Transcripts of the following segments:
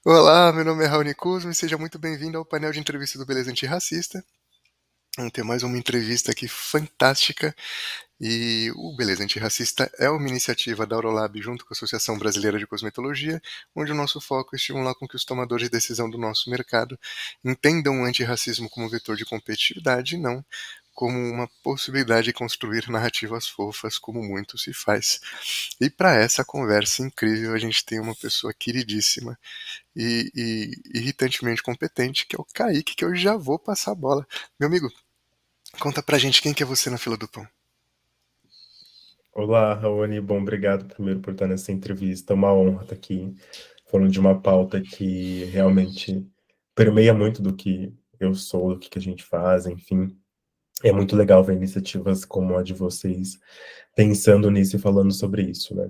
Olá, meu nome é Raoni Kuzmi, seja muito bem-vindo ao painel de entrevista do Beleza Antirracista. Vamos ter mais uma entrevista aqui fantástica e o Beleza Antirracista é uma iniciativa da Aurolab junto com a Associação Brasileira de Cosmetologia, onde o nosso foco é estimular com que os tomadores de decisão do nosso mercado entendam o antirracismo como vetor de competitividade e não como uma possibilidade de construir narrativas fofas, como muito se faz. E para essa conversa incrível, a gente tem uma pessoa queridíssima e irritantemente competente, que é o Kaique, que eu já vou passar a bola. Meu amigo, conta pra gente quem que é você na fila do pão. Olá, Raoni. Bom, obrigado primeiro por estar nessa entrevista. É uma honra estar aqui falando de uma pauta que realmente permeia muito do que eu sou, do que a gente faz, enfim. É muito legal ver iniciativas como a de vocês pensando nisso e falando sobre isso, né?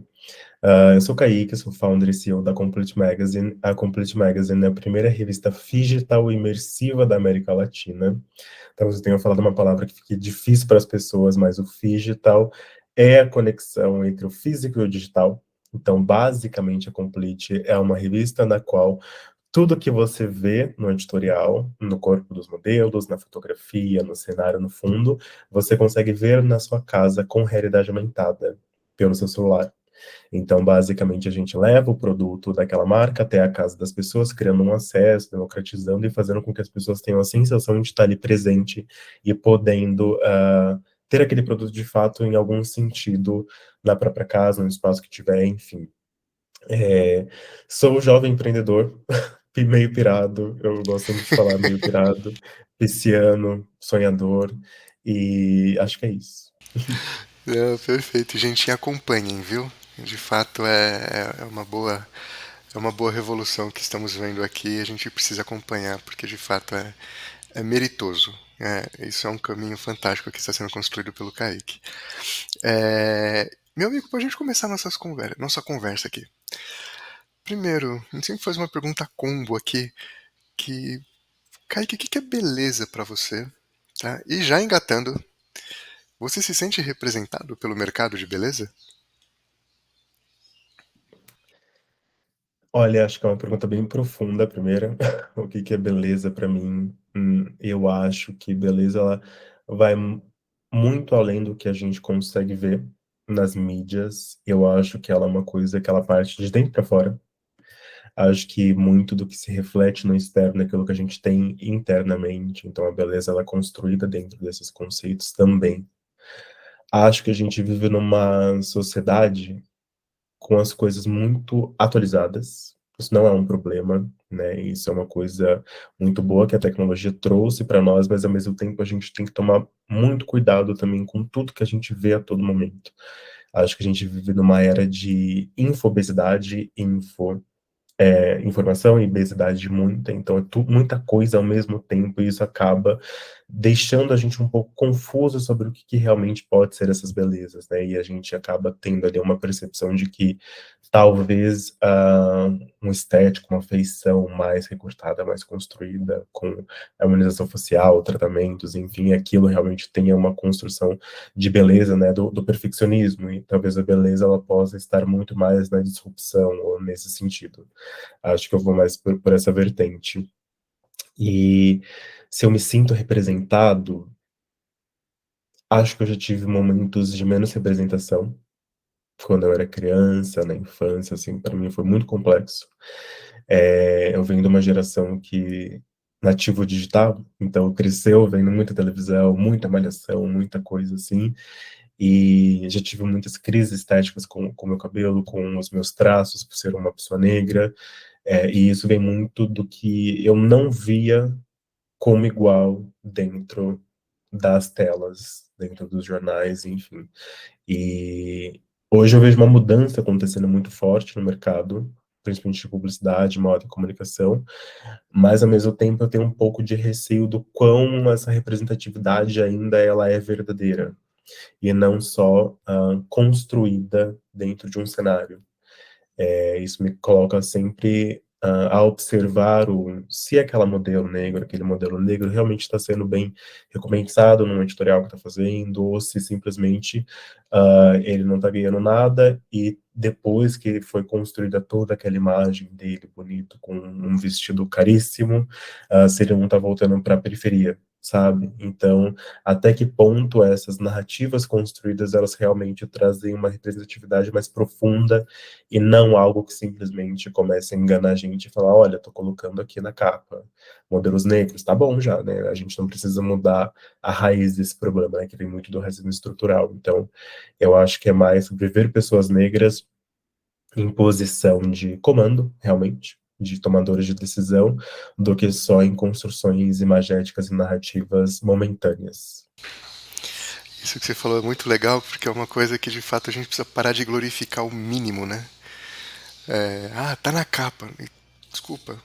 Eu sou o Kaique, sou founder e CEO da Complete Magazine. A Complete Magazine é a primeira revista digital imersiva da América Latina. Talvez eu tenha falado uma palavra que fique difícil para as pessoas, mas o digital é a conexão entre o físico e o digital. Então, basicamente, a Complete é uma revista na qual tudo que você vê no editorial, no corpo dos modelos, na fotografia, no cenário, no fundo, você consegue ver na sua casa com realidade aumentada pelo seu celular. Então, basicamente, a gente leva o produto daquela marca até a casa das pessoas, criando um acesso, democratizando e fazendo com que as pessoas tenham a sensação de estar ali presente e podendo ter aquele produto de fato em algum sentido na própria casa, no espaço que tiver, enfim. É, sou um jovem empreendedor, meio pirado, eu gosto sempre de falar meio pirado, pisciano, sonhador, e acho que é isso. É, perfeito, gente, acompanhem, viu? De fato é uma boa revolução que estamos vendo aqui e a gente precisa acompanhar, porque de fato é meritoso. Isso é um caminho fantástico que está sendo construído pelo Kaique. Meu amigo, para a gente começar nossa conversa aqui. Primeiro, a gente sempre faz uma pergunta combo aqui, que Kaique, o que que é beleza pra você? Tá? E já engatando, você se sente representado pelo mercado de beleza? Olha, acho que é uma pergunta bem profunda, a primeira. O que que é beleza para mim? Eu acho que beleza ela vai muito além do que a gente consegue ver nas mídias. Eu acho que ela é uma coisa que ela parte de dentro para fora. Acho que muito do que se reflete no externo é aquilo que a gente tem internamente. Então a beleza ela é construída dentro desses conceitos também. Acho que a gente vive numa sociedade com as coisas muito atualizadas. Isso não é um problema, né? Isso é uma coisa muito boa que a tecnologia trouxe para nós, mas ao mesmo tempo a gente tem que tomar muito cuidado também com tudo que a gente vê a todo momento. Acho que a gente vive numa era de infobesidade, informação e obesidade muita, então é muita coisa ao mesmo tempo, e isso acaba deixando a gente um pouco confuso sobre o que, que realmente pode ser essas belezas, né? E a gente acaba tendo ali uma percepção de que talvez um estético, uma feição mais recortada, mais construída, com harmonização facial, tratamentos, enfim, aquilo realmente tenha uma construção de beleza, né, do perfeccionismo, e talvez a beleza ela possa estar muito mais na disrupção ou nesse sentido. Acho que eu vou mais por essa vertente. E se eu me sinto representado, acho que eu já tive momentos de menos representação. Quando eu era criança, na infância, assim, para mim foi muito complexo. Eu venho de uma geração que nativo digital, então cresceu vendo muita televisão, muita malhação, muita coisa assim, e já tive muitas crises estéticas com o meu cabelo, com os meus traços, por ser uma pessoa negra, e isso vem muito do que eu não via como igual dentro das telas, dentro dos jornais, enfim. E hoje eu vejo uma mudança acontecendo muito forte no mercado, principalmente de publicidade, moda e comunicação, mas ao mesmo tempo eu tenho um pouco de receio do quão essa representatividade ainda ela é verdadeira e não só construída dentro de um cenário. Isso me coloca sempre a observar se aquela modelo negro, aquele modelo negro realmente está sendo bem recompensado num editorial que está fazendo, ou se simplesmente ele não está ganhando nada e depois que foi construída toda aquela imagem dele bonito com um vestido caríssimo, se ele não está voltando para a periferia, sabe? Então, até que ponto essas narrativas construídas elas realmente trazem uma representatividade mais profunda e não algo que simplesmente comece a enganar a gente e falar, olha, tô colocando aqui na capa modelos negros, tá bom já, né? A gente não precisa mudar a raiz desse problema, né? Que vem muito do racismo estrutural. Então, eu acho que é mais sobre ver pessoas negras em posição de comando, realmente, de tomadores de decisão, do que só em construções imagéticas e narrativas momentâneas. Isso que você falou é muito legal, porque é uma coisa que de fato a gente precisa parar de glorificar o mínimo, né? Tá na capa. Desculpa.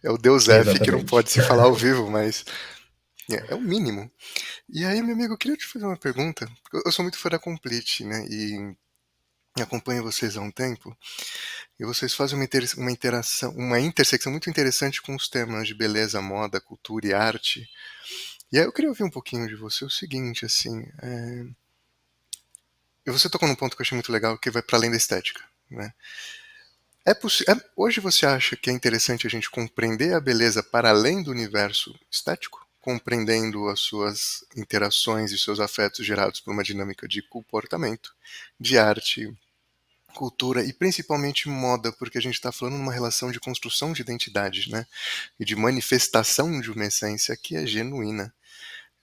É o Deus F que não Exatamente. pode se falar ao vivo, mas é o mínimo. E aí, meu amigo, eu queria te fazer uma pergunta. Eu sou muito fã da Complete, né? E acompanho vocês há um tempo. E vocês fazem uma interação, uma intersecção muito interessante com os temas de beleza, moda, cultura e arte. E aí eu queria ouvir um pouquinho de você o seguinte, assim. E você tocou num ponto que eu achei muito legal, que vai para além da estética, né? Hoje você acha que é interessante a gente compreender a beleza para além do universo estético? Compreendendo as suas interações e seus afetos gerados por uma dinâmica de comportamento, de arte, cultura e principalmente moda, porque a gente está falando numa relação de construção de identidade, né? E de manifestação de uma essência que é genuína,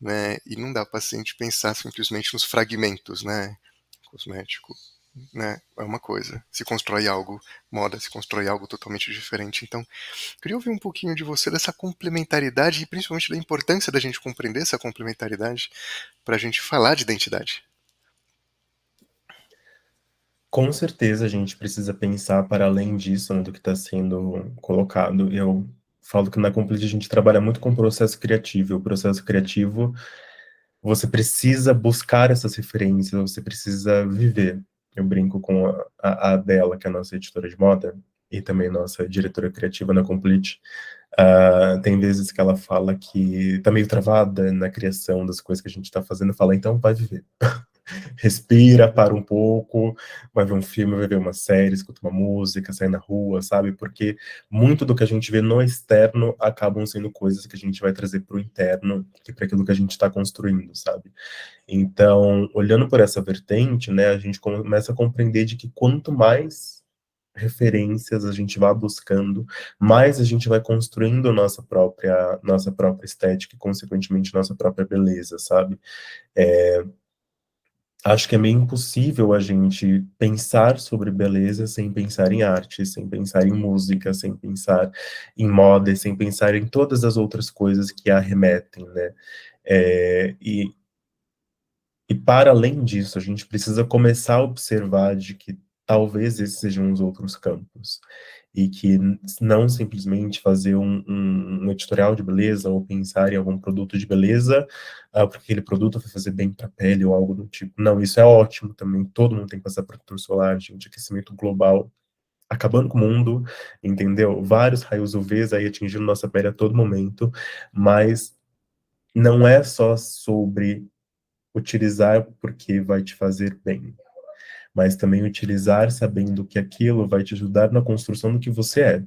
né? E não dá para a gente pensar simplesmente nos fragmentos, né? Cosmético, né? É uma coisa. Se constrói algo, moda se constrói algo totalmente diferente. Então, queria ouvir um pouquinho de você dessa complementaridade e principalmente da importância da gente compreender essa complementaridade para a gente falar de identidade. Com certeza a gente precisa pensar para além disso, né, do que está sendo colocado. Eu falo que na Complete a gente trabalha muito com o processo criativo. O processo criativo, você precisa buscar essas referências, você precisa viver. Eu brinco com a Adela, que é a nossa editora de moda, e também nossa diretora criativa na Complete. Tem vezes que ela fala que está meio travada na criação das coisas que a gente está fazendo, fala, então vai viver. Respira, para um pouco, vai ver um filme, vai ver uma série, escuta uma música, sai na rua, sabe? Porque muito do que a gente vê no externo acabam sendo coisas que a gente vai trazer para o interno e para aquilo que a gente está construindo, sabe? Então, olhando por essa vertente, né, a gente começa a compreender de que quanto mais referências a gente vai buscando, mais a gente vai construindo nossa própria estética e, consequentemente, nossa própria beleza, sabe? Acho que é meio impossível a gente pensar sobre beleza sem pensar em arte, sem pensar em música, sem pensar em moda, e sem pensar em todas as outras coisas que a remetem, né? E para além disso, a gente precisa começar a observar de que talvez esses sejam os outros campos. E que não simplesmente fazer um editorial de beleza ou pensar em algum produto de beleza, porque aquele produto vai fazer bem para a pele ou algo do tipo. Não, isso é ótimo também. Todo mundo tem que passar protetor solar, gente. Aquecimento global acabando com o mundo, entendeu? Vários raios UVs aí atingindo nossa pele a todo momento, mas não é só sobre utilizar porque vai te fazer bem, mas também utilizar sabendo que aquilo vai te ajudar na construção do que você é.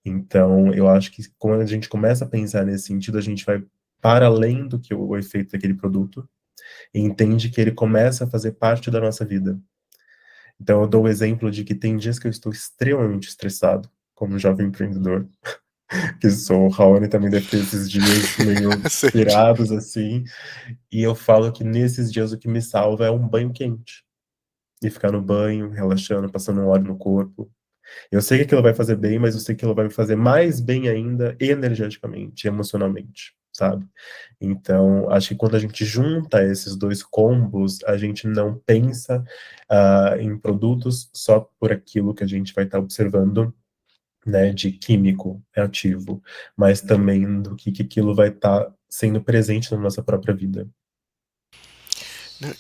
Então, eu acho que quando a gente começa a pensar nesse sentido, a gente vai para além do que o efeito daquele produto e entende que ele começa a fazer parte da nossa vida. Então, eu dou o exemplo de que tem dias que eu estou extremamente estressado, como jovem empreendedor, que sou. O Raoni também deve ter esses dias meio Sente. pirados assim, e eu falo que nesses dias o que me salva é um banho quente. E ficar no banho, relaxando, passando um óleo no corpo. Eu sei que aquilo vai fazer bem, mas eu sei que aquilo vai me fazer mais bem ainda energeticamente, emocionalmente, sabe? Então, acho que quando a gente junta esses dois combos, a gente não pensa em produtos só por aquilo que a gente vai estar observando, né, de químico ativo, mas também do que aquilo vai estar sendo presente na nossa própria vida.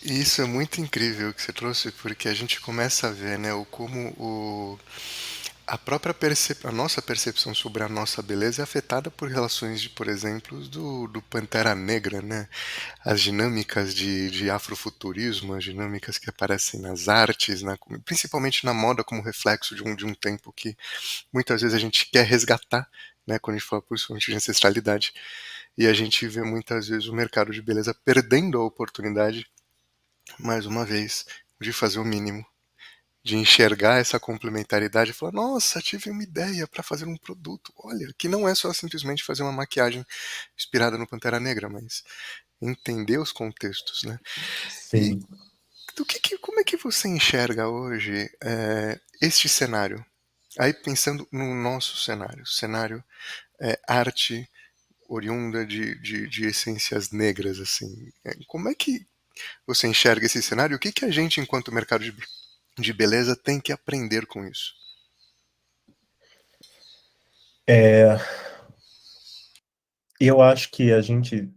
E isso é muito incrível que você trouxe, porque a gente começa a ver, né, o como a própria a nossa percepção sobre a nossa beleza é afetada por relações de, por exemplo, do Pantera Negra, né? As dinâmicas de afrofuturismo, as dinâmicas que aparecem nas artes, principalmente na moda como reflexo de um tempo que muitas vezes a gente quer resgatar, né? Quando a gente fala principalmente de ancestralidade, e a gente vê muitas vezes o mercado de beleza perdendo a oportunidade, mais uma vez, de fazer o mínimo, de enxergar essa complementaridade e falar: nossa, tive uma ideia para fazer um produto. Olha, que não é só simplesmente fazer uma maquiagem inspirada no Pantera Negra, mas entender os contextos, né? E Sim. como é que você enxerga hoje este cenário? Aí pensando no nosso cenário, cenário arte oriunda de essências negras, assim. Como é que você enxerga esse cenário? O que a gente, enquanto mercado de beleza, tem que aprender com isso? É, eu acho que a gente,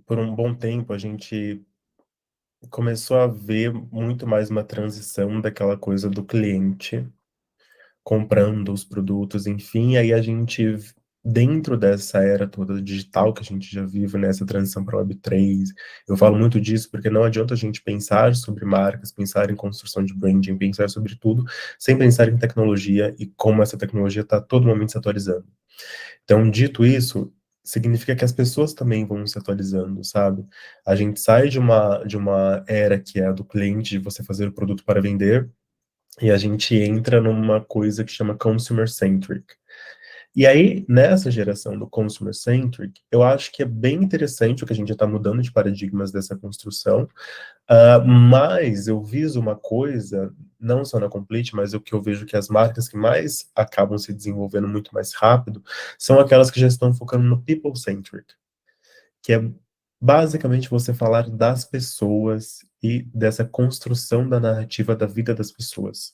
por um bom tempo, a gente começou a ver muito mais uma transição daquela coisa do cliente comprando os produtos, enfim, aí a gente, dentro dessa era toda digital que a gente já vive, nessa transição para Web3, eu falo muito disso porque não adianta a gente pensar sobre marcas, pensar em construção de branding, pensar sobre tudo, sem pensar em tecnologia e como essa tecnologia está todo momento se atualizando. Então, dito isso, significa que as pessoas também vão se atualizando, sabe? A gente sai de uma era que é a do cliente, de você fazer o produto para vender, e a gente entra numa coisa que chama consumer centric. E aí, nessa geração do consumer centric, eu acho que é bem interessante o que a gente já está mudando de paradigmas dessa construção, mas eu viso uma coisa, não só na Complete, mas o que eu vejo que as marcas que mais acabam se desenvolvendo muito mais rápido são aquelas que já estão focando no people centric, que é basicamente você falar das pessoas e dessa construção da narrativa da vida das pessoas,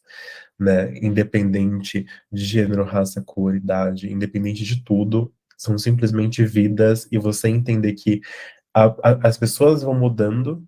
né? Independente de gênero, raça, cor, idade, independente de tudo, são simplesmente vidas e você entender que as pessoas vão mudando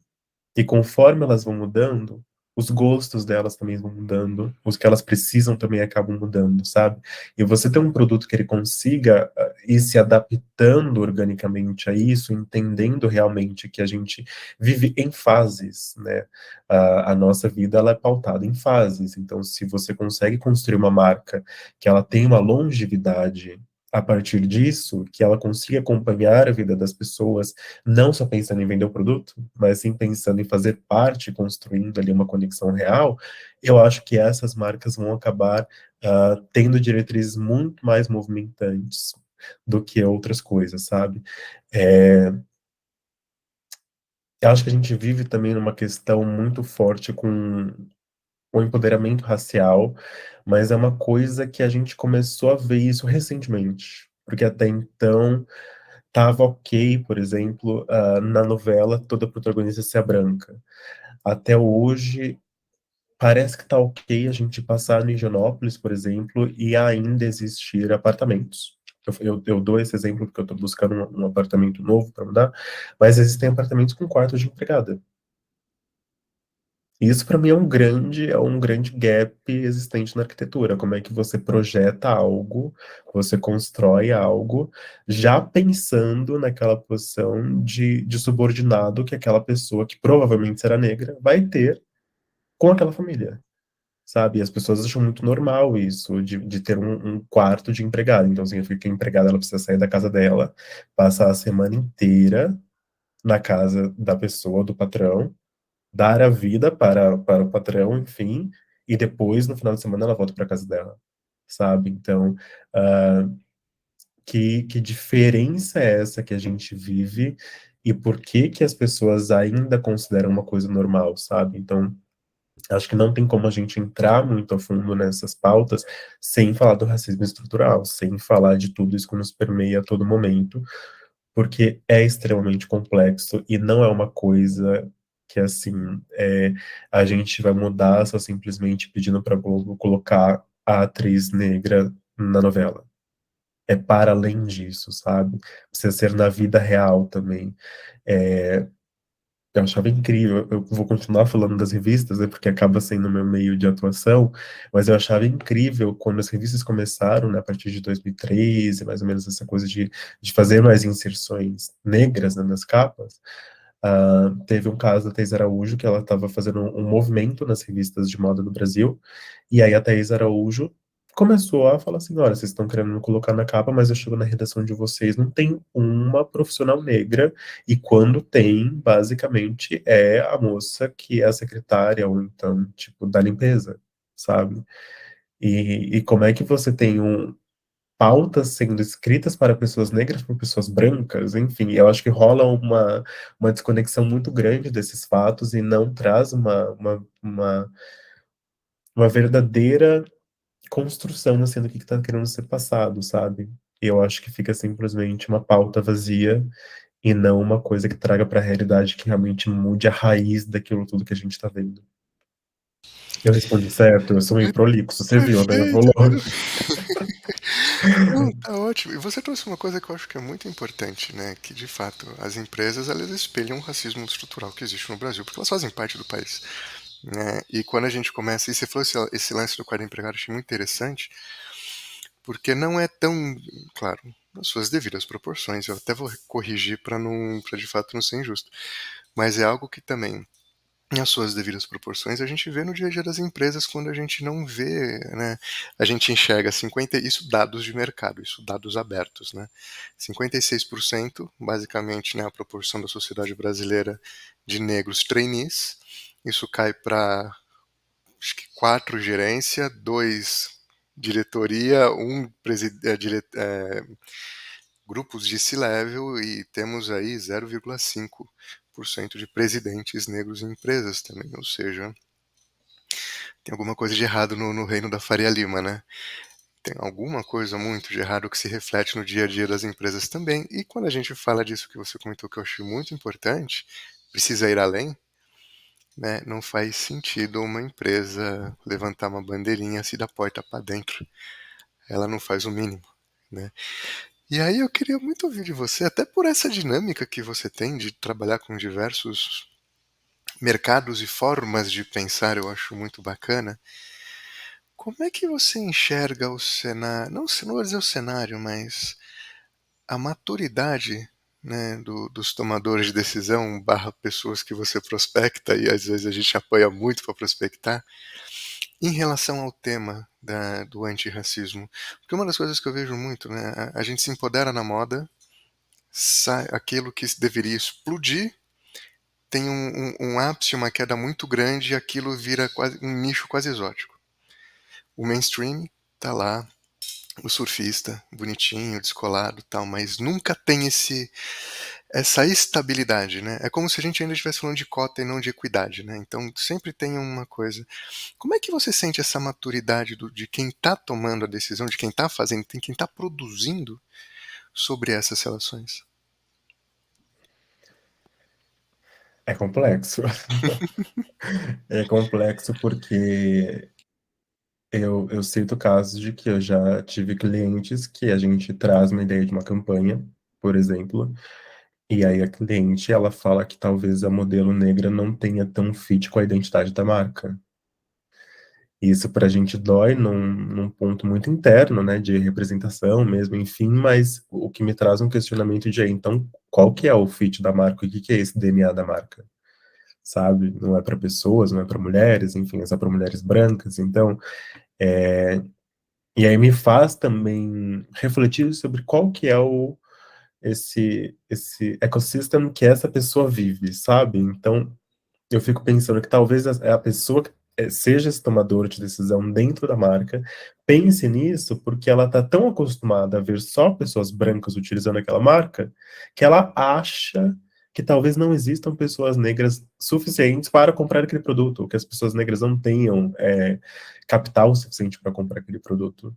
e conforme elas vão mudando, os gostos delas também vão mudando, os que elas precisam também acabam mudando, sabe? E você ter um produto que ele consiga ir se adaptando organicamente a isso, entendendo realmente que a gente vive em fases, né? A nossa vida ela é pautada em fases. Então, se você consegue construir uma marca que ela tem uma longevidade a partir disso, que ela consiga acompanhar a vida das pessoas não só pensando em vender o produto, mas sim pensando em fazer parte, construindo ali uma conexão real, eu acho que essas marcas vão acabar tendo diretrizes muito mais movimentantes do que outras coisas, sabe? É, eu acho que a gente vive também numa questão muito forte com o empoderamento racial, mas é uma coisa que a gente começou a ver isso recentemente, porque até então tava ok, por exemplo, na novela toda protagonista ser branca. Até hoje, parece que tá ok a gente passar no Higienópolis, por exemplo, e ainda existir apartamentos. Eu dou esse exemplo porque eu estou buscando um apartamento novo para mudar, mas existem apartamentos com quartos de empregada. Isso para mim é um grande gap existente na arquitetura. Como é que você projeta algo, você constrói algo, já pensando naquela posição de subordinado que aquela pessoa, que provavelmente será negra, vai ter com aquela família, sabe? E as pessoas acham muito normal isso, de ter um quarto de empregado. Então significa que a empregada ela precisa sair da casa dela, passar a semana inteira na casa da pessoa, do patrão, dar a vida para o patrão, enfim, e depois, no final de semana, ela volta para casa dela, sabe? Então, ah, que diferença é essa que a gente vive e por que que as pessoas ainda consideram uma coisa normal, sabe? Então, acho que não tem como a gente entrar muito a fundo nessas pautas sem falar do racismo estrutural, sem falar de tudo isso que nos permeia a todo momento, porque é extremamente complexo e não é uma coisa que, assim, a gente vai mudar só simplesmente pedindo para Globo colocar a atriz negra na novela. É para além disso, sabe? Precisa ser na vida real também. É, eu achava incrível, eu vou continuar falando das revistas, né, porque acaba sendo o meu meio de atuação, mas eu achava incrível quando as revistas começaram, né, a partir de 2013, mais ou menos essa coisa de fazer mais inserções negras, né, nas capas. Teve um caso da Thais Araújo, que ela estava fazendo um movimento nas revistas de moda no Brasil, e aí a Thais Araújo começou a falar assim, olha, vocês estão querendo me colocar na capa, mas eu chego na redação de vocês, não tem uma profissional negra, e quando tem, basicamente, é a moça que é a secretária, ou então, tipo, da limpeza, sabe? E como é que você tem pautas sendo escritas para pessoas negras por pessoas brancas, enfim, eu acho que rola uma desconexão muito grande desses fatos e não traz uma verdadeira construção assim, do que está querendo ser passado, sabe? E eu acho que fica simplesmente uma pauta vazia e não uma coisa que traga para a realidade que realmente mude a raiz daquilo tudo que a gente está vendo. Eu respondi certo, eu sou meio Ai, prolixo, você viu, né? Eu vou perfeito! longe. Não, tá ótimo. E você trouxe uma coisa que eu acho que é muito importante, né? Que de fato as empresas elas espelham o racismo estrutural que existe no Brasil, porque elas fazem parte do país, né? E quando a gente começa, e você falou esse lance do quadro empregado, eu achei muito interessante, porque não é tão, claro, nas suas devidas proporções. Eu até vou corrigir para não, para de fato não ser injusto, mas é algo que também nas suas devidas proporções, a gente vê no dia a dia das empresas quando a gente não vê, né? A gente enxerga 50, isso dados de mercado, isso dados abertos, né? 56%, basicamente, né, a proporção da sociedade brasileira de negros trainees. Isso cai para acho que 4 gerência, 2 diretoria, um grupos de C-level e temos aí 0,5% de presidentes negros em empresas também, ou seja, tem alguma coisa de errado no reino da Faria Lima, né? Tem alguma coisa muito de errado que se reflete no dia a dia das empresas também. E quando a gente fala disso que você comentou que eu acho muito importante, precisa ir além, né? Não faz sentido uma empresa levantar uma bandeirinha assim da porta para dentro. Ela não faz o mínimo, né? E aí eu queria muito ouvir de você, até por essa dinâmica que você tem de trabalhar com diversos mercados e formas de pensar, eu acho muito bacana. Como é que você enxerga o cenário, não vou dizer o cenário, mas a maturidade, né, dos tomadores de decisão barra pessoas que você prospecta e às vezes a gente apoia muito para prospectar em relação ao tema do antirracismo? Porque uma das coisas que eu vejo muito, né, a gente se empodera na moda, sai aquilo que deveria explodir tem um ápice, uma queda muito grande e aquilo vira quase um nicho quase exótico. O mainstream tá lá, o surfista, bonitinho, descolado, tal, mas nunca tem essa estabilidade, né? É como se a gente ainda estivesse falando de cota e não de equidade, né? Então sempre tem uma coisa. Como é que você sente essa maturidade de quem está tomando a decisão, de quem está fazendo, tem quem está produzindo sobre essas relações? É complexo. É complexo porque eu cito casos de que eu já tive clientes que a gente traz uma ideia de uma campanha, por exemplo, e aí a cliente ela fala que talvez a modelo negra não tenha tão fit com a identidade da marca. Isso pra gente dói num ponto muito interno, né, de representação mesmo, enfim, mas o que me traz um questionamento de, então, qual que é o fit da marca? O que que é esse DNA da marca? Sabe? Não é para pessoas, não é para mulheres, enfim, é só para mulheres brancas. Então, e aí me faz também refletir sobre qual que é esse ecossistema que essa pessoa vive, sabe? Então, eu fico pensando que talvez a pessoa que seja esse tomador de decisão dentro da marca pense nisso porque ela está tão acostumada a ver só pessoas brancas utilizando aquela marca que ela acha que talvez não existam pessoas negras suficientes para comprar aquele produto, ou que as pessoas negras não tenham capital suficiente para comprar aquele produto.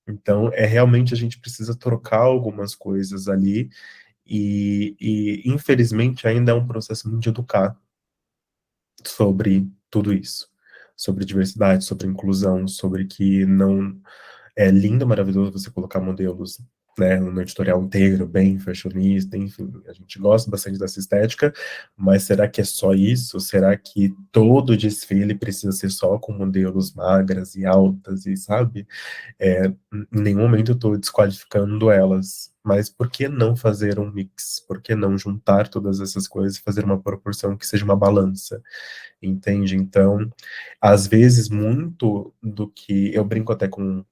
Então, realmente a gente precisa trocar algumas coisas ali infelizmente ainda é um processo muito de educar sobre tudo isso, sobre diversidade, sobre inclusão, sobre que não é lindo, maravilhoso você colocar modelos né, no editorial inteiro, bem fashionista, enfim, a gente gosta bastante dessa estética, mas será que é só isso? Será que todo desfile precisa ser só com modelos magras e altas e, sabe? Em nenhum momento eu estou desqualificando elas, mas por que não fazer um mix? Por que não juntar todas essas coisas e fazer uma proporção que seja uma balança, entende? Então, às vezes, muito do que eu brinco até com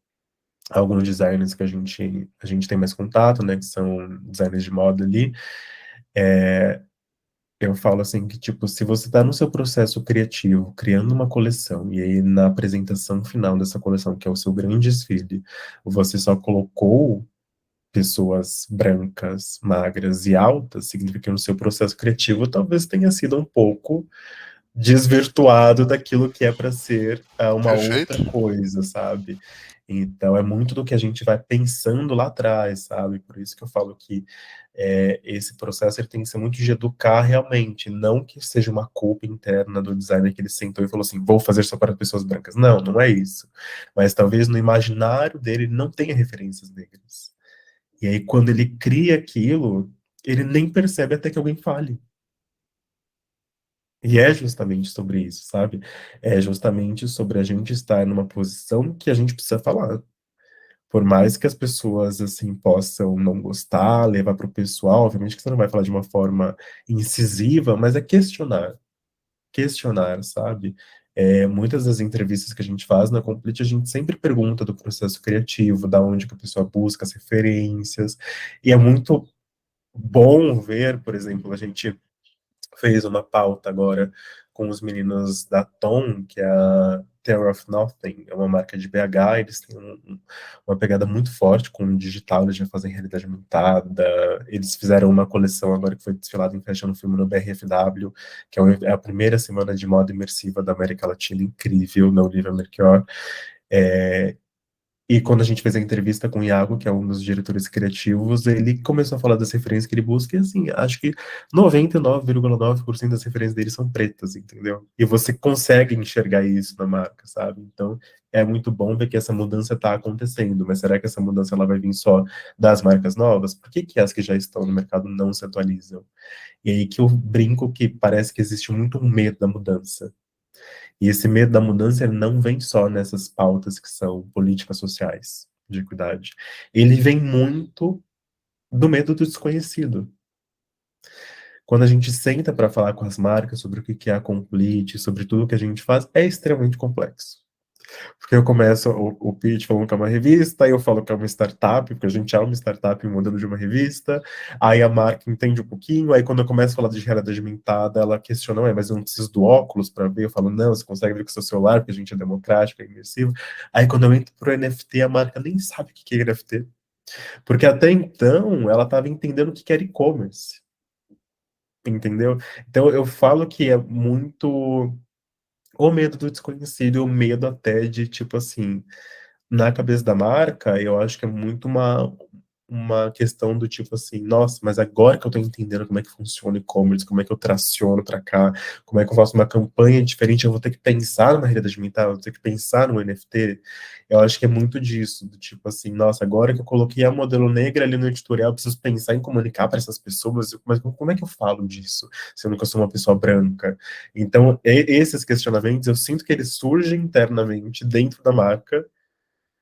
alguns designers que a gente tem mais contato, né, que são designers de moda ali, eu falo assim que, tipo, se você está no seu processo criativo, criando uma coleção, e aí na apresentação final dessa coleção, que é o seu grande desfile, você só colocou pessoas brancas, magras e altas, significa que no seu processo criativo talvez tenha sido um pouco desvirtuado daquilo que é para ser uma outra Perfeito. coisa, sabe? Então é muito do que a gente vai pensando lá atrás, sabe? Por isso que eu falo que esse processo ele tem que ser muito de educar realmente, não que seja uma culpa interna do designer que ele sentou e falou assim, vou fazer só para pessoas brancas. Não, não é isso. Mas talvez no imaginário dele ele não tenha referências negras. E aí quando ele cria aquilo, ele nem percebe até que alguém fale. E é justamente sobre isso, sabe? É justamente sobre a gente estar numa posição que a gente precisa falar. Por mais que as pessoas, assim, possam não gostar, levar para o pessoal, obviamente que você não vai falar de uma forma incisiva, mas é questionar. Questionar, sabe? Muitas das entrevistas que a gente faz na Complete, a gente sempre pergunta do processo criativo, da onde que a pessoa busca as referências, e é muito bom ver, por exemplo, a gente fez uma pauta agora com os meninos da Tom, que é a Terror of Nothing, é uma marca de BH, eles têm uma pegada muito forte com o digital, eles já fazem realidade aumentada, eles fizeram uma coleção agora que foi desfilada em Fashion Film no BRFW, que é a primeira semana de moda imersiva da América Latina, incrível, na Olivia Melchior, e quando a gente fez a entrevista com o Iago, que é um dos diretores criativos, ele começou a falar das referências que ele busca, e assim, acho que 99,9% das referências dele são pretas, entendeu? E você consegue enxergar isso na marca, sabe? Então, é muito bom ver que essa mudança está acontecendo, mas será que essa mudança ela vai vir só das marcas novas? Por que que as que já estão no mercado não se atualizam? E aí que eu brinco que parece que existe muito um medo da mudança. E esse medo da mudança ele não vem só nessas pautas que são políticas sociais de equidade. Ele vem muito do medo do desconhecido. Quando a gente senta para falar com as marcas sobre o que é a Complete, sobre tudo que a gente faz, é extremamente complexo. Porque eu começo o pitch falando que é uma revista, aí eu falo que é uma startup, porque a gente é uma startup em modelo de uma revista, aí a marca entende um pouquinho, aí quando eu começo a falar de realidade aumentada, ela questiona, mas eu não preciso do óculos para ver, eu falo, não, você consegue ver com o seu celular, porque a gente é democrático, é imersivo. Aí quando eu entro pro NFT, a marca nem sabe o que é NFT, porque até então ela estava entendendo o que era e-commerce, entendeu? Então eu falo que é muito o medo do desconhecido, e o medo até de, tipo assim, na cabeça da marca, eu acho que é muito uma questão do tipo assim, nossa, mas agora que eu tô entendendo como é que funciona o e-commerce, como é que eu traciono para cá, como é que eu faço uma campanha diferente, eu vou ter que pensar numa realidade aumentada, eu vou ter que pensar no NFT. Eu acho que é muito disso, do tipo assim, nossa, agora que eu coloquei a modelo negra ali no editorial, eu preciso pensar em comunicar para essas pessoas, mas como é que eu falo disso, se eu nunca sou uma pessoa branca? Então, esses questionamentos, eu sinto que eles surgem internamente dentro da marca,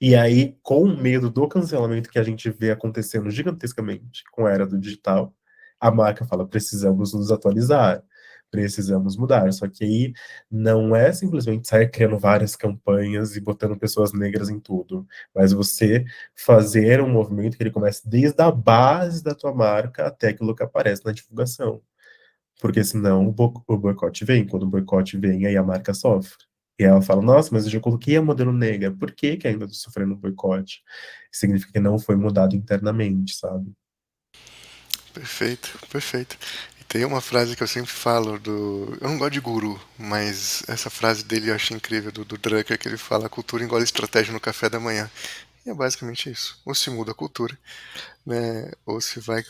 e aí, com o medo do cancelamento que a gente vê acontecendo gigantescamente com a era do digital, a marca fala: precisamos nos atualizar, precisamos mudar. Só que aí não é simplesmente sair criando várias campanhas e botando pessoas negras em tudo, mas você fazer um movimento que ele comece desde a base da tua marca até aquilo que aparece na divulgação. Porque senão o boicote vem. Quando o boicote vem, aí a marca sofre. E ela fala, nossa, mas eu já coloquei a modelo negra, por que que ainda estou sofrendo um boicote? Significa que não foi mudado internamente, sabe? Perfeito, perfeito. E tem uma frase que eu sempre falo do. Eu não gosto de guru, mas essa frase dele eu acho incrível, do Drucker, que ele fala: a cultura engole estratégia no café da manhã. E é basicamente isso. Ou se muda a cultura, né? Ou se vai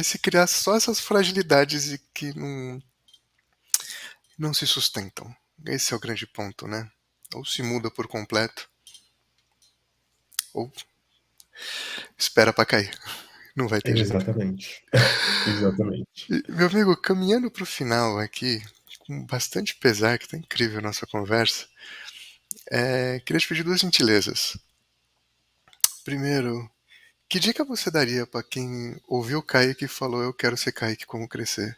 se criar só essas fragilidades e que não se sustentam. Esse é o grande ponto, né? Ou se muda por completo, ou espera pra cair. Não vai ter jeito. Exatamente. Exatamente. E, meu amigo, caminhando pro final aqui, com bastante pesar, que tá incrível a nossa conversa, queria te pedir duas gentilezas. Primeiro, que dica você daria pra quem ouviu o Kaique e falou eu quero ser Kaique como crescer?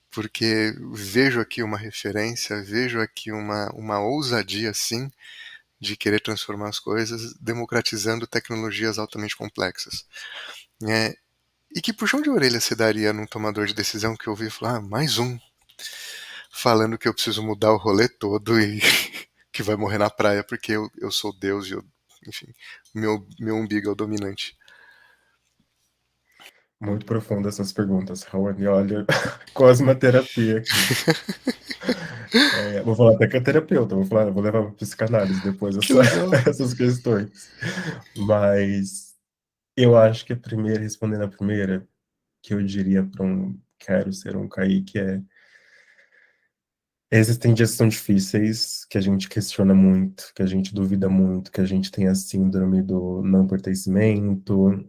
Porque vejo aqui uma referência, vejo aqui uma ousadia, sim, de querer transformar as coisas, democratizando tecnologias altamente complexas. É, e que puxão de orelha você daria num tomador de decisão que ouvir falar, mais um, falando que eu preciso mudar o rolê todo e que vai morrer na praia porque eu sou Deus e eu, enfim, meu umbigo é o dominante. Muito profundas essas perguntas, Raoni. Olha, quase uma terapia aqui. Vou falar até com a terapeuta, vou levar para psicanálise depois Que legal. essas questões. Mas eu acho que respondendo a primeira, que eu diria para um quero ser um Kaique existem dias que são difíceis, que a gente questiona muito, que a gente duvida muito, que a gente tem a síndrome do não pertencimento,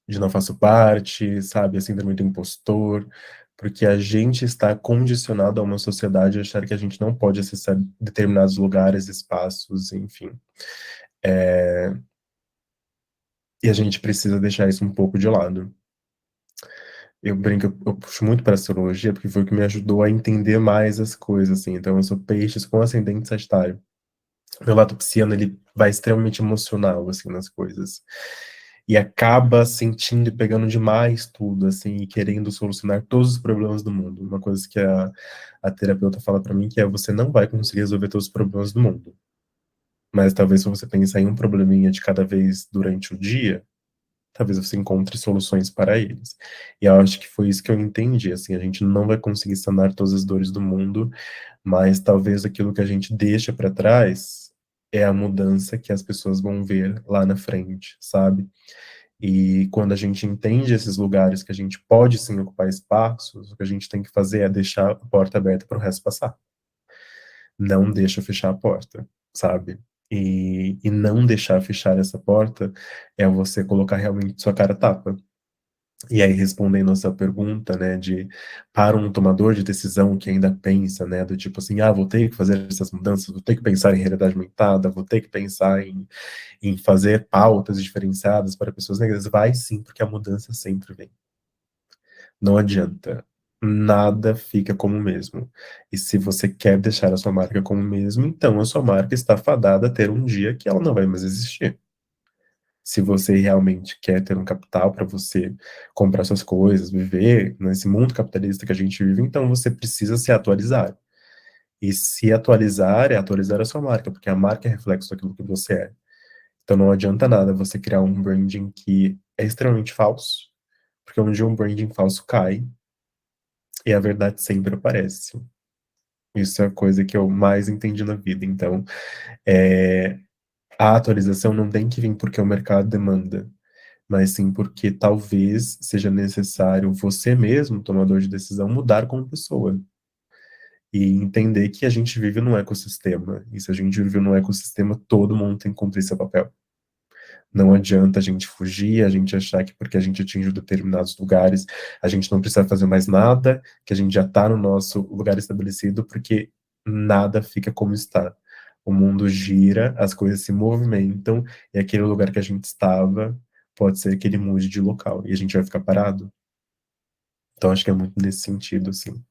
de não faço parte, sabe, a síndrome do impostor, porque a gente está condicionado a uma sociedade a achar que a gente não pode acessar determinados lugares, espaços, enfim. E a gente precisa deixar isso um pouco de lado. Eu brinco, eu puxo muito para astrologia, porque foi o que me ajudou a entender mais as coisas, assim. Então, eu sou peixes com ascendente sagitário. Meu lado pisciano, ele vai extremamente emocional, assim, nas coisas. E acaba sentindo e pegando demais tudo, assim, e querendo solucionar todos os problemas do mundo. Uma coisa que a terapeuta fala para mim que é você não vai conseguir resolver todos os problemas do mundo. Mas talvez se você pensar em um probleminha de cada vez durante o dia, talvez você encontre soluções para eles. E eu acho que foi isso que eu entendi, assim, a gente não vai conseguir sanar todas as dores do mundo, mas talvez aquilo que a gente deixa para trás é a mudança que as pessoas vão ver lá na frente, sabe? E quando a gente entende esses lugares que a gente pode sim ocupar espaços, o que a gente tem que fazer é deixar a porta aberta para o resto passar. Não deixa fechar a porta, sabe? E não deixar fechar essa porta é você colocar realmente sua cara a tapa. E aí, respondendo a sua pergunta, né, para um tomador de decisão que ainda pensa, né, do tipo assim, vou ter que fazer essas mudanças, vou ter que pensar em realidade aumentada, vou ter que pensar em fazer pautas diferenciadas para pessoas negras, vai sim, porque a mudança sempre vem. Não adianta. Nada fica como mesmo. E se você quer deixar a sua marca como mesmo, então a sua marca está fadada a ter um dia que ela não vai mais existir. Se você realmente quer ter um capital para você comprar suas coisas, viver nesse mundo capitalista que a gente vive, então você precisa se atualizar. E se atualizar é atualizar a sua marca, porque a marca é reflexo daquilo que você é. Então não adianta nada você criar um branding que é extremamente falso, porque um dia um branding falso cai e a verdade sempre aparece. Isso é a coisa que eu mais entendi na vida. Então, é, a atualização não tem que vir porque o mercado demanda, mas sim porque talvez seja necessário você mesmo, tomador de decisão, mudar como pessoa. E entender que a gente vive num ecossistema. E se a gente vive num ecossistema, todo mundo tem que cumprir seu papel. Não adianta a gente fugir, a gente achar que porque a gente atingiu determinados lugares, a gente não precisa fazer mais nada, que a gente já está no nosso lugar estabelecido, porque nada fica como está. O mundo gira, as coisas se movimentam, e aquele lugar que a gente estava pode ser que ele mude de local, e a gente vai ficar parado. Então acho que é muito nesse sentido, assim.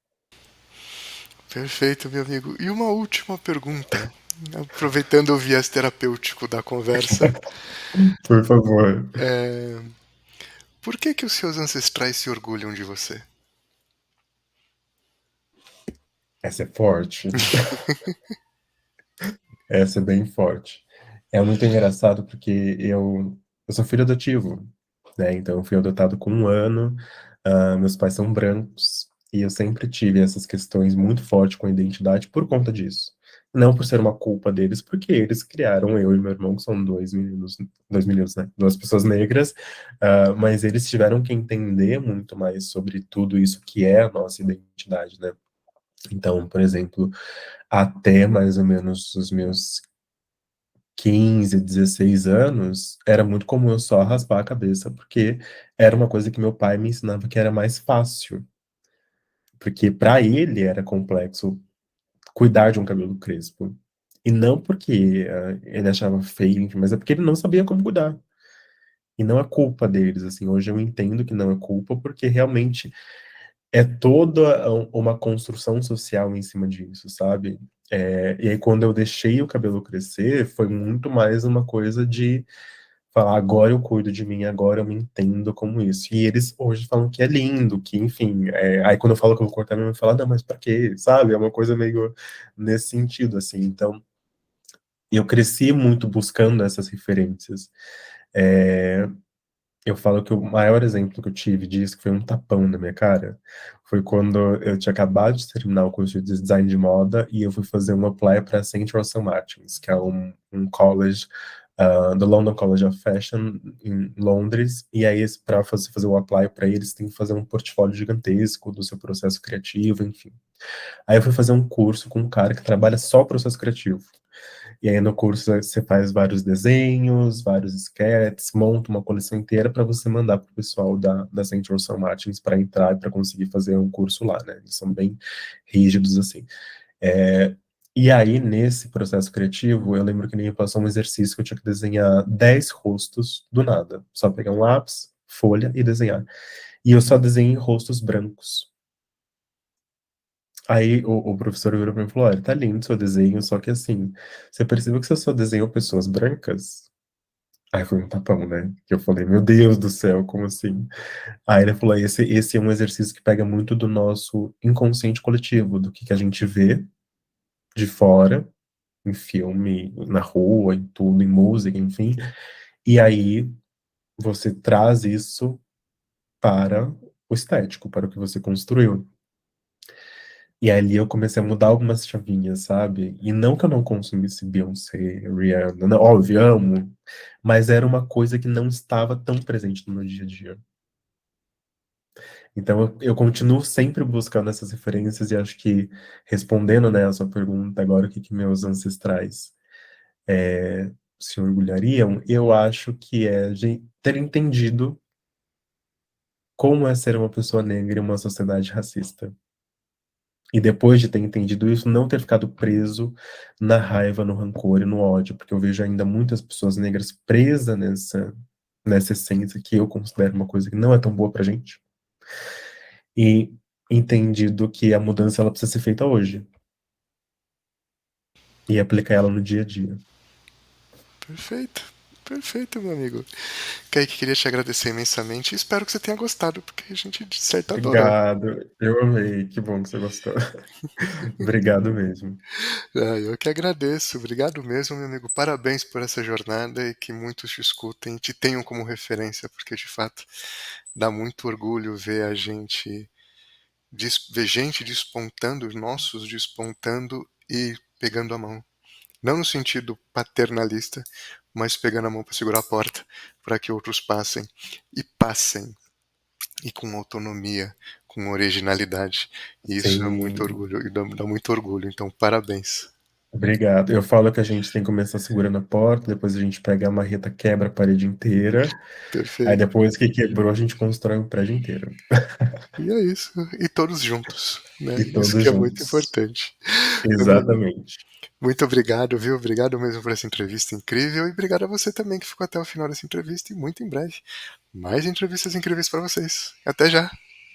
Perfeito, meu amigo. E uma última pergunta, aproveitando o viés terapêutico da conversa, Por favor. por que que os seus ancestrais se orgulham de você? Essa é forte. Essa é bem forte. É muito engraçado porque eu sou filho adotivo, né? Então eu fui adotado com 1 ano, meus pais são brancos, e eu sempre tive essas questões muito fortes com a identidade por conta disso. Não por ser uma culpa deles, porque eles criaram eu e meu irmão, que são dois meninos, né? Duas pessoas negras, mas eles tiveram que entender muito mais sobre tudo isso que é a nossa identidade, né? Então, por exemplo, até mais ou menos os meus 15, 16 anos, era muito comum eu só raspar a cabeça, porque era uma coisa que meu pai me ensinava que era mais fácil. Porque para ele era complexo cuidar de um cabelo crespo. E não porque ele achava feio, enfim, mas é porque ele não sabia como cuidar. E não é culpa deles, assim. Hoje eu entendo que não é culpa, porque realmente é toda uma construção social em cima disso, sabe? E aí, quando eu deixei o cabelo crescer, foi muito mais uma coisa de falar, agora eu cuido de mim, agora eu me entendo como isso. E eles hoje falam que é lindo, que, enfim. Aí, quando eu falo que eu vou cortar, minha mãe fala, não, mas pra quê? Sabe? É uma coisa meio nesse sentido, assim. Então, eu cresci muito buscando essas referências. É, eu falo que o maior exemplo que eu tive disso, que foi um tapão na minha cara, foi quando eu tinha acabado de terminar o curso de design de moda e eu fui fazer um apply para Central St. Martins, que é um college, do London College of Fashion, em Londres. E aí, para fazer o apply para eles, tem que fazer um portfólio gigantesco do seu processo criativo, enfim. Aí eu fui fazer um curso com um cara que trabalha só o processo criativo. E aí no curso você faz vários desenhos, vários sketches, monta uma coleção inteira para você mandar para o pessoal da Central Saint Martins para entrar e para conseguir fazer um curso lá, né? Eles são bem rígidos assim. É, e aí, nesse processo criativo, eu lembro que ele me passou um exercício que eu tinha que desenhar 10 rostos do nada. Só pegar um lápis, folha e desenhar. E eu só desenhei rostos brancos. Aí o professor virou pra mim e falou: olha, tá lindo o seu desenho, só que assim, você percebeu que você só desenhou pessoas brancas? Aí foi um tapão, né? Que eu falei, meu Deus do céu, como assim? Aí ele falou: esse é um exercício que pega muito do nosso inconsciente coletivo, do que a gente vê de fora, em filme, na rua, em tudo, em música, enfim. E aí você traz isso para o estético, para o que você construiu. E ali eu comecei a mudar algumas chavinhas, sabe? E não que eu não consumisse Beyoncé, Rihanna, não, óbvio, amo, mas era uma coisa que não estava tão presente no meu dia a dia. Então eu continuo sempre buscando essas referências e acho que, respondendo, né, a sua pergunta agora, o que meus ancestrais se orgulhariam, eu acho que é de ter entendido como é ser uma pessoa negra em uma sociedade racista. E depois de ter entendido isso, não ter ficado preso na raiva, no rancor e no ódio, porque eu vejo ainda muitas pessoas negras presas nessa essência que eu considero uma coisa que não é tão boa pra gente. E entendido que a mudança ela precisa ser feita hoje e aplicar ela no dia a dia. Perfeito. Perfeito, meu amigo. Kaique, queria te agradecer imensamente e espero que você tenha gostado, porque a gente de certo adorou. Obrigado, eu amei, que bom que você gostou. Obrigado mesmo. Ah, eu que agradeço. Obrigado mesmo, meu amigo. Parabéns por essa jornada e que muitos te escutem, te tenham como referência, porque de fato dá muito orgulho ver a gente, ver gente despontando, nossos despontando e pegando a mão. Não no sentido paternalista, mas pegando a mão para segurar a porta, para que outros passem. E passem. E com autonomia, com originalidade. E isso é muito Sim, orgulho, e dá muito orgulho. Então, parabéns. obrigado. Eu falo que a gente tem que começar segurando a porta, depois a gente pega a marreta, quebra a parede inteira. Aí Perfeito. depois que quebrou, a gente constrói um prédio inteiro. E é isso. E todos juntos, né? E Isso todos que é muito juntos. importante. Meu amigo, Exatamente. muito obrigado, viu? Obrigado mesmo por essa entrevista incrível e obrigado a você também que ficou até o final dessa entrevista e muito em breve mais entrevistas incríveis para vocês. Até já!